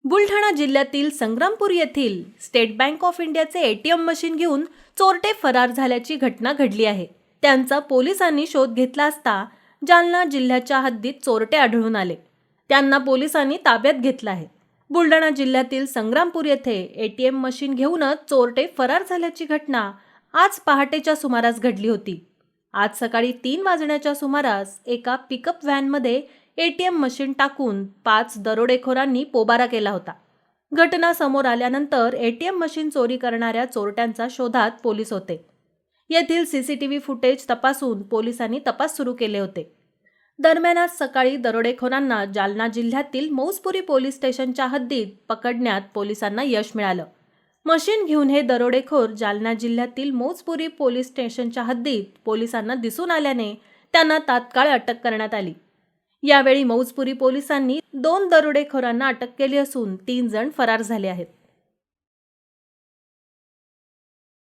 बुलढाणा जिल्ह्यातील संग्रामपूर येथील state bank of इंडियाचे एटीएम मशीन घेऊन चोरटे फरार झाल्याची घटना घडली आहे। त्यांचा पोलिसांनी शोध घेतला असता जालना जिल्ह्याच्या हद्दीत चोरटे आढळून आले। त्यांना पोलिसांनी ताब्यात घेतलं आहे। बुलढाणा जिल्ह्यातील संग्रामपूर येथे एटीएम मशीन घेऊनच चोरटे फरार झाल्याची घटना आज पहाटेच्या सुमारास घडली होती। आज सकाळी 3 वाजण्याच्या सुमारास एका पिकअप व्हॅनमध्ये एटीएम मशीन टाकून 5 दरोडेखोरांनी पोबारा केला होता। घटना समोर आल्यानंतर एटीएम मशीन चोरी करणाऱ्या चोरट्यांचा शोधात पोलीस होते। येथील सीसीटीव्ही फुटेज तपासून पोलिसांनी तपास सुरू केले होते। दरम्यान आज सकाळी दरोडेखोरांना जालना जिल्ह्यातील मौजपुरी पोलीस स्टेशनच्या हद्दीत पकडण्यात पोलिसांना यश मिळालं। मशीन घेऊन हे दरोडेखोर जालना जिल्ह्यातील मौजपुरी पोलीस स्टेशनच्या हद्दीत पोलिसांना दिसून आल्याने त्यांना तात्काळ अटक करण्यात आली। यावेळी मौजपुरी पोलिसांनी 2 दरोडेखोरांना अटक केली असून 3 जण फरार झाले आहेत।